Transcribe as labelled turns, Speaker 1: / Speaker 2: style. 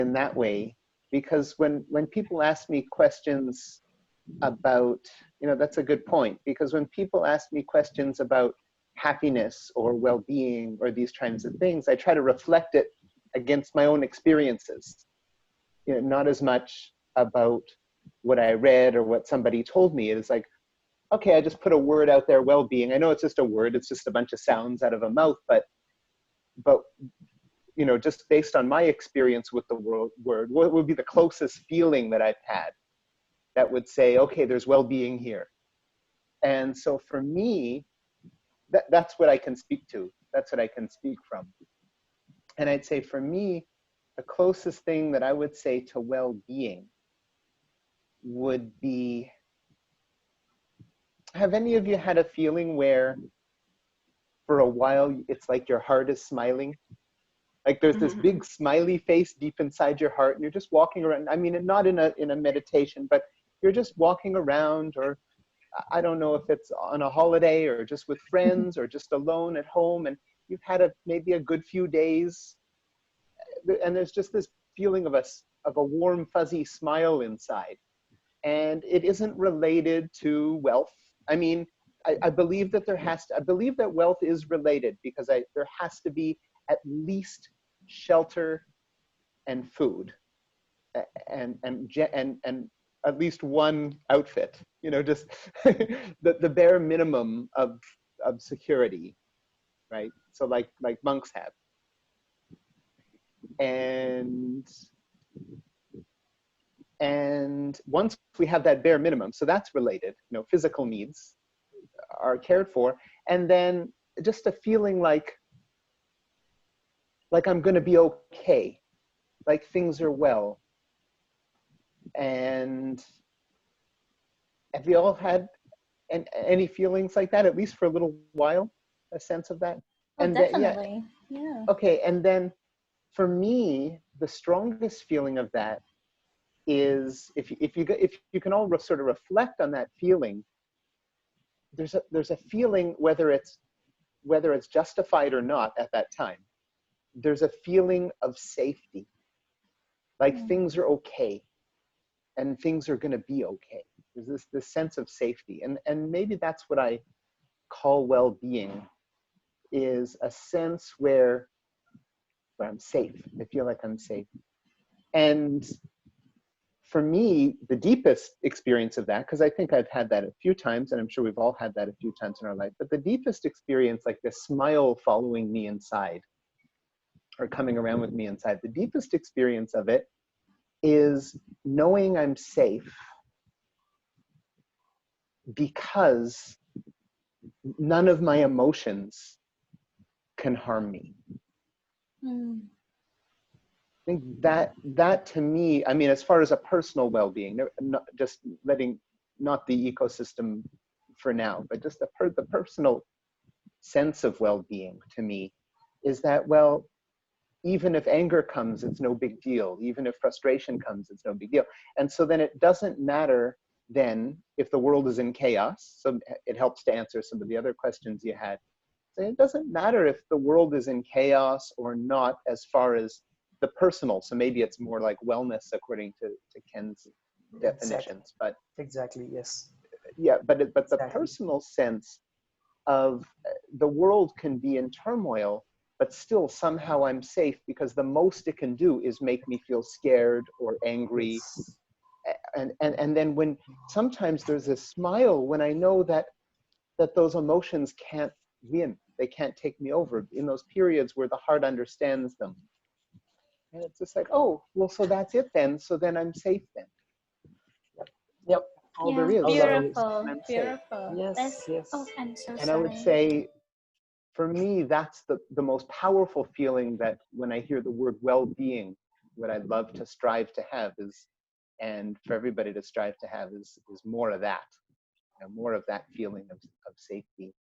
Speaker 1: in that way, because when people ask me questions about, that's a good point, because when people ask me questions about happiness or well-being or these kinds of things, I try to reflect it against my own experiences, not as much about what I read or what somebody told me. It is like, okay, I just put a word out there, well-being. I know it's just a word, it's just a bunch of sounds out of a mouth, but just based on my experience with the word, what would be the closest feeling that I've had that would say, okay, there's well-being here. And so for me, that's what I can speak to. That's what I can speak from. And I'd say for me, the closest thing that I would say to well-being would be, have any of you had a feeling where for a while it's like your heart is smiling? Like there's this big smiley face deep inside your heart, and you're just walking around. I mean, not in a meditation, but you're just walking around, or I don't know if it's on a holiday or just with friends or just alone at home, and you've had maybe a good few days, and there's just this feeling of a warm, fuzzy smile inside. And it isn't related to wealth. I mean, I believe that I believe that wealth is related, because there has to be at least shelter and food and at least one outfit, just the bare minimum of security, right? So like monks have. And once we have that bare minimum, so that's related, physical needs are cared for, and then just a feeling like I'm going to be okay, like things are well. And have you all had any feelings like that, at least for a little while, a sense of that?
Speaker 2: Oh,
Speaker 1: and
Speaker 2: definitely. Yeah.
Speaker 1: Okay, and then for me, the strongest feeling of that is if you can all sort of reflect on that feeling. There's a feeling, whether it's justified or not at that time, there's a feeling of safety, like things are okay and things are going to be okay. There's this sense of safety, and maybe that's what I call well-being, is a sense where I'm safe. I feel like I'm safe. And for me, the deepest experience of that, because I think I've had that a few times, and I'm sure we've all had that a few times in our life, but the deepest experience, like this smile following me inside or coming around with me inside, the deepest experience of it is knowing I'm safe because none of my emotions can harm me. I think that to me, I mean, as far as a personal well-being, not just not the ecosystem for now, but just the personal sense of well-being to me is that, well, even if anger comes, it's no big deal. Even if frustration comes, it's no big deal. And so then it doesn't matter then if the world is in chaos. So it helps to answer some of the other questions you had. So it doesn't matter if the world is in chaos or not, as far as the personal. So maybe it's more like wellness according to Ken's definitions. But
Speaker 3: exactly, yes.
Speaker 1: Yeah, but the personal sense of the world can be in turmoil, but still somehow I'm safe, because the most it can do is make me feel scared or angry.
Speaker 3: Yes.
Speaker 1: And then when sometimes there's a smile when I know that those emotions can't win, they can't take me over in those periods where the heart understands them. And it's just like, oh, well, so that's it then. So then I'm safe then.
Speaker 3: Yep.
Speaker 1: All there is.
Speaker 2: Beautiful. Beautiful.
Speaker 3: Yes, yes.
Speaker 2: Oh, I'm so
Speaker 1: and
Speaker 2: sorry.
Speaker 1: I would say, for me, that's the most powerful feeling, that when I hear the word well-being, what I'd love to strive to have is, and for everybody to strive to have is more of that, more of that feeling of safety.